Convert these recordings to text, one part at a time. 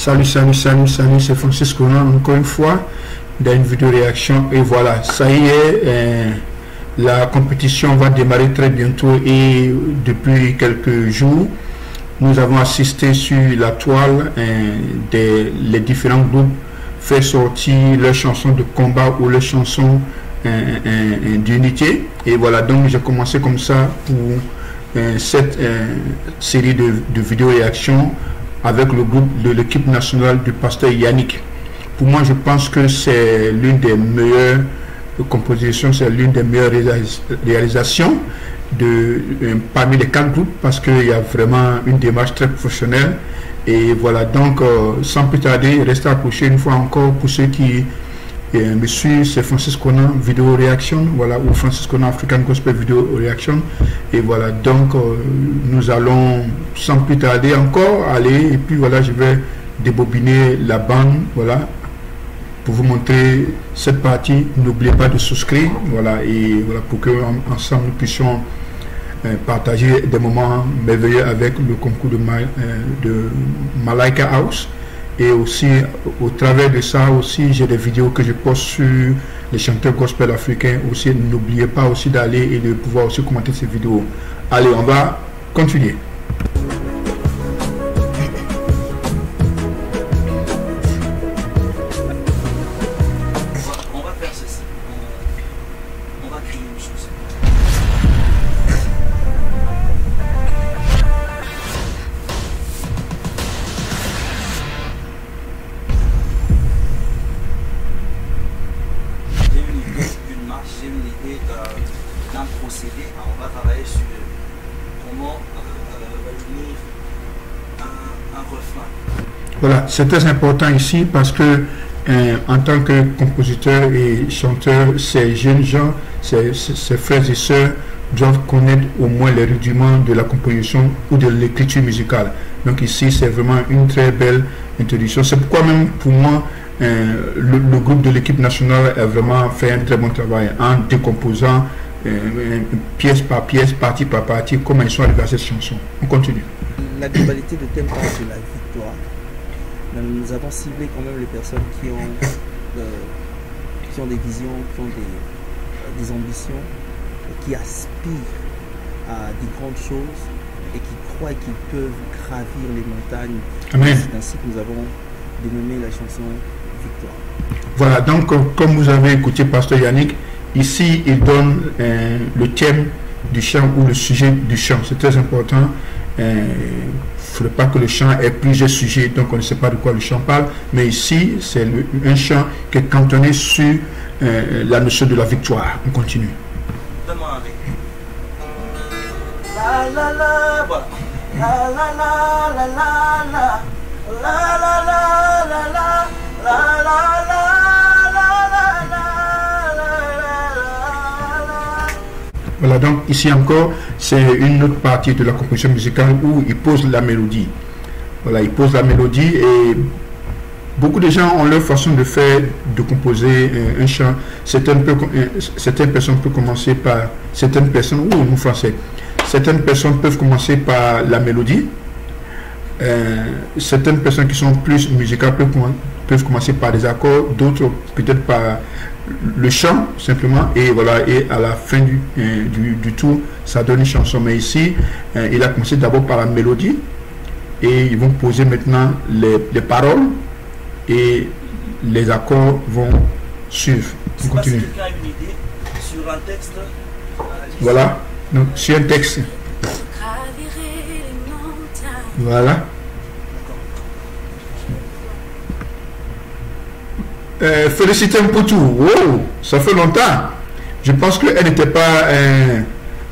Salut, c'est Francis Conan encore une fois dans une vidéo réaction. Et voilà, ça y est, la compétition va démarrer très bientôt et depuis quelques jours, nous avons assisté sur la toile les différents groupes faire sortir leurs chansons de combat ou leurs chansons d'unité. Et voilà, donc j'ai commencé comme ça pour cette série de vidéos réactions avec le groupe de l'équipe nationale du pasteur Yannick. Pour moi, je pense que c'est l'une des meilleures compositions, c'est l'une des meilleures réalisations parmi les 4 groupes, parce qu'il y a vraiment une démarche très professionnelle. Et voilà, donc sans plus tarder, restez accrochés une fois encore. Pour ceux qui me suivent, c'est Francis Conan Vidéo Réaction, voilà, ou Francis Conan African Gospel Vidéo Réaction. Et voilà, donc nous allons sans plus tarder encore aller, et puis voilà, je vais débobiner la bande, voilà, pour vous montrer cette partie. N'oubliez pas de souscrire, voilà, et voilà, pour que ensemble nous puissions partager des moments merveilleux avec le concours de Malaika House. Et aussi au travers de ça aussi, j'ai des vidéos que je poste sur les chanteurs gospel africains aussi. N'oubliez pas aussi d'aller et de pouvoir aussi commenter ces vidéos. Allez, on va continuer. On va faire ceci. On va créer une chose. J'ai une idée d'un procédé. On va travailler sur comment retenir un refrain. Voilà, c'est très important ici parce que en tant que compositeur et chanteur, ces jeunes gens, ces frères et sœurs doivent connaître au moins les rudiments de la composition ou de l'écriture musicale. Donc ici, c'est vraiment une très belle introduction. C'est pourquoi même pour moi, le groupe de l'équipe nationale a vraiment fait un très bon travail en décomposant pièce par pièce, partie par partie, comment ils sont arrivés à cette chanson. On continue. La globalité de thème parle de la victoire. Nous avons ciblé quand même les personnes qui ont des visions, qui ont des ambitions, qui aspirent à des grandes choses et qui croient qu'ils peuvent gravir les montagnes. Amen. C'est ainsi que nous avons dénommé la chanson Victoire. Voilà, donc comme vous avez écouté Pasteur Yannick, ici il donne le thème du chant ou le sujet du chant. C'est très important. Il ne faudrait pas que le chant ait plusieurs sujets, donc on ne sait pas de quoi le chant parle, mais ici c'est un chant qui est cantonné sur la notion de la victoire. On continue. Donne-moi un ré. La la la, voilà. La la la la la la. La la la la la. La la la la la la. Voilà, donc ici encore, c'est une autre partie de la composition musicale où il pose la mélodie. Voilà, il pose la mélodie et beaucoup de gens ont leur façon de faire, de composer un chant. Certaines personnes peuvent commencer par, certaines personnes peuvent commencer par la mélodie. Certaines personnes qui sont plus musicales peuvent commencer par des accords, d'autres peut-être par le chant simplement, et voilà, et à la fin du tour ça donne une chanson. Mais ici il a commencé d'abord par la mélodie et ils vont poser maintenant les paroles et les accords vont suivre. On continue. Si quelqu'un a une idée sur un texte, voilà, donc sur un texte, voilà. Félicitez pour tout. Wow, ça fait longtemps. Je pense qu'elle n'était pas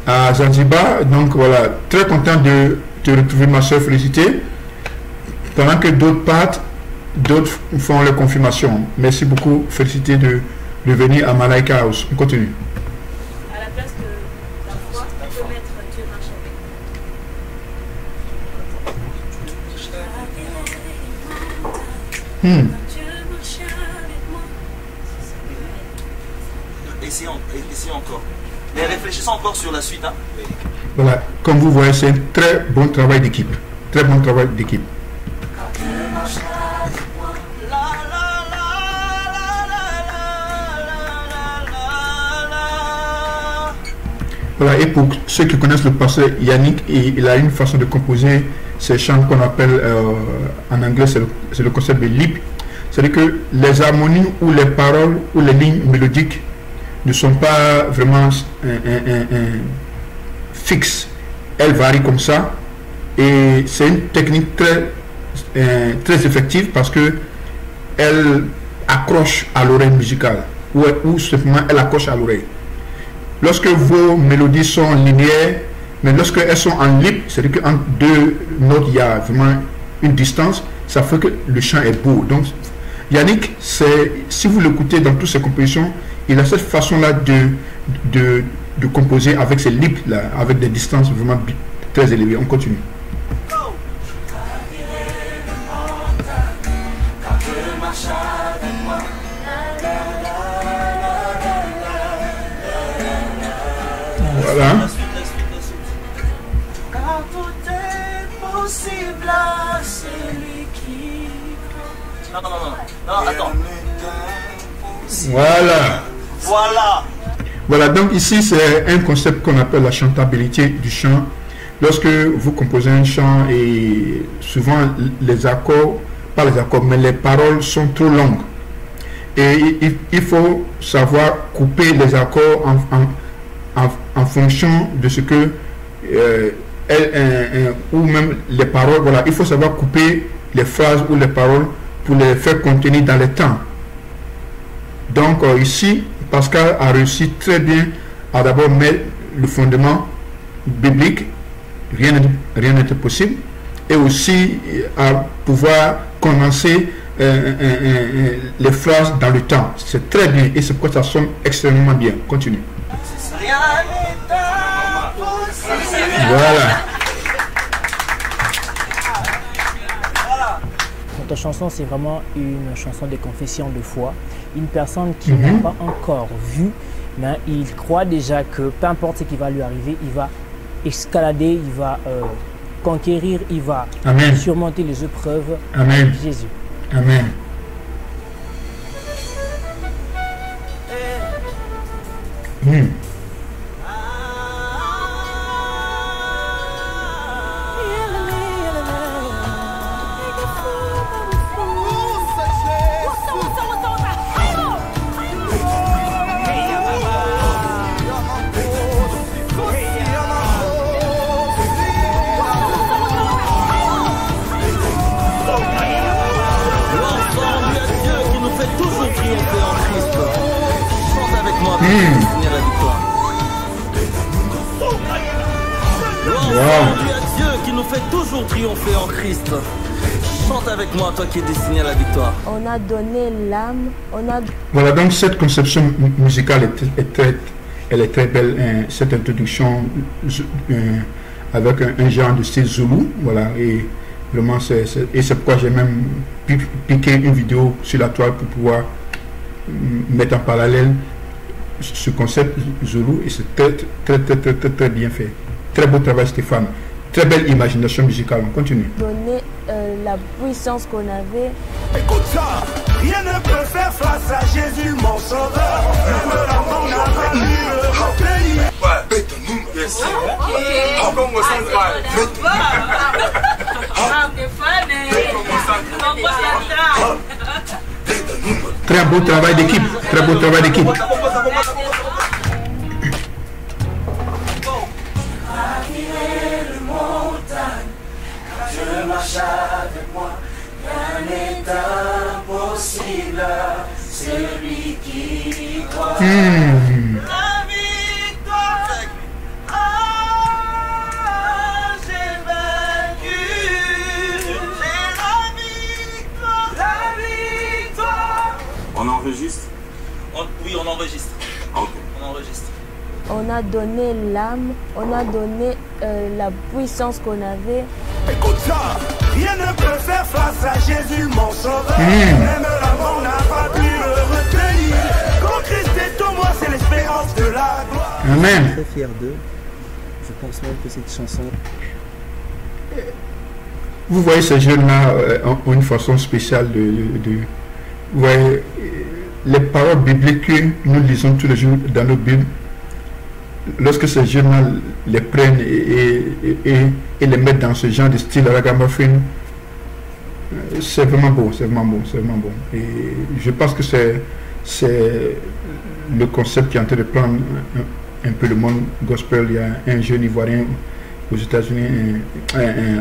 à Zanzibar. Donc voilà, très content de te retrouver, ma soeur. Félicité. Pendant que d'autres partent, d'autres font leur confirmation. Merci beaucoup. Félicité de venir à Malaika House. On continue. À la place de la foi, on peut mettre Dieu marche avec moi. Essayons encore. Mais réfléchissons encore sur la suite. Hein. Voilà, comme vous voyez, c'est un très bon travail d'équipe. Très bon travail d'équipe. Voilà, et pour ceux qui connaissent le pasteur Yannick, il a une façon de composer ces chants qu'on appelle en anglais, c'est le concept de lip. C'est-à-dire que les harmonies ou les paroles ou les lignes mélodiques ne sont pas vraiment fixes. Elles varient comme ça. Et c'est une technique très effective parce que elle accroche à l'oreille musicale ou simplement elle accroche à l'oreille. Lorsque vos mélodies sont linéaires, mais lorsque elles sont en lip, c'est-à-dire qu'entre deux notes, il y a vraiment une distance, ça fait que le chant est beau. Donc, Yannick, si vous l'écoutez dans toutes ses compositions, il a cette façon-là de composer avec ses lips, là, avec des distances vraiment très élevées. On continue. Voilà. Car tout est possible à celui qui croit. Non, attends. Voilà. Voilà, donc ici c'est un concept qu'on appelle la chantabilité du chant. Lorsque vous composez un chant et souvent les accords, pas les accords, mais les paroles sont trop longues. Et il faut savoir couper les accords en fonction de ce que ou même les paroles, voilà, il faut savoir couper les phrases ou les paroles pour les faire contenir dans le temps. Donc ici, Pascal a réussi très bien à d'abord mettre le fondement biblique, rien n'était possible, et aussi à pouvoir condenser les phrases dans le temps. C'est très bien et c'est pourquoi ça sonne extrêmement bien. Continue. Voilà. Notre chanson, c'est vraiment une chanson de confession de foi. Une personne qui n'a pas encore vu, mais il croit déjà que peu importe ce qui va lui arriver, il va escalader, il va conquérir, il va surmonter les épreuves avec Jésus. Amen. Toujours triompher en Christ. Chante avec moi, toi qui es destiné à la victoire. On a donné l'âme, Voilà, donc cette conception musicale elle est très belle, cette introduction avec un genre de style Zulu, voilà, et vraiment c'est pourquoi j'ai même piqué une vidéo sur la toile pour pouvoir mettre en parallèle ce concept Zulu, et c'est très bien fait. Très beau travail, Stéphane. Très belle imagination musicale. On continue. Donner la puissance qu'on avait. Écoute ça, rien ne peut faire face à Jésus, mon sauveur. Très beau travail d'équipe. Très beau travail d'équipe. Je marche avec moi, rien n'est impossible, celui qui croit. La victoire, j'ai vaincu, j'ai la victoire. On enregistre? Oui, on enregistre. Ok. On enregistre. On a donné l'âme, on a donné la puissance qu'on avait. Écoute ça, rien ne peut faire face à Jésus, mon sauveur. Même la mort n'a pas pu le retenir. Quand Christ est en moi, c'est l'espérance de la gloire. Amen. Je suis très fier d'eux. Je pense même que cette chanson... Vous voyez, ces jeunes-là ont une façon spéciale vous voyez, les paroles bibliques que nous lisons tous les jours dans nos Bibles, lorsque ces jeunes-là les prennent et les mettent dans ce genre de style ragamuffin, c'est vraiment beau, c'est vraiment beau, c'est vraiment beau. Et je pense que c'est le concept qui est en train de prendre un peu le monde gospel. Il y a un jeune Ivoirien aux États-Unis,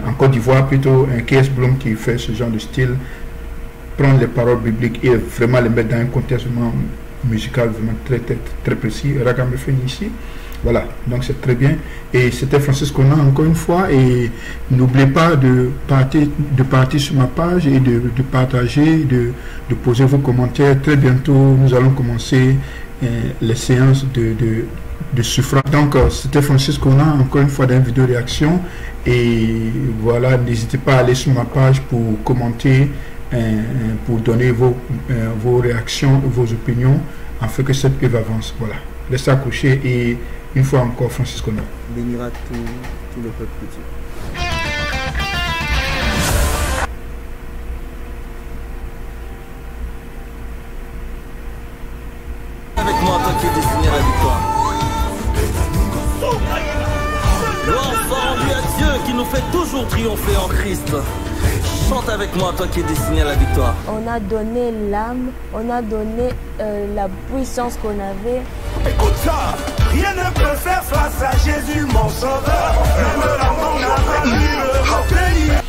en Côte d'Ivoire plutôt, un KS Bloom qui fait ce genre de style, prendre les paroles bibliques et vraiment les mettre dans un contexte vraiment musical vraiment très précis. Ragamuffin ici. Voilà, donc c'est très bien. Et c'était Francis Konan encore une fois. Et n'oubliez pas de partir sur ma page et de partager, de poser vos commentaires. Très bientôt, nous allons commencer les séances de suffrage. Donc, c'était Francis Konan encore une fois dans une vidéo réaction. Et voilà, n'hésitez pas à aller sur ma page pour commenter, pour donner vos réactions, vos opinions, afin que cette œuvre avance. Voilà, restez accrochés et une fois encore, Francis Konan bénira tout le peuple de Dieu. Avec moi, toi qui es destiné à la victoire. Gloire soit rendue à Dieu qui nous fait toujours triompher en Christ. Chante avec moi, toi qui es destiné à la victoire. On a donné l'âme, on a donné la puissance qu'on avait. Écoute ça, rien ne peut faire face à Jésus, mon sauveur. Même la mort n'a pas pu le retenir.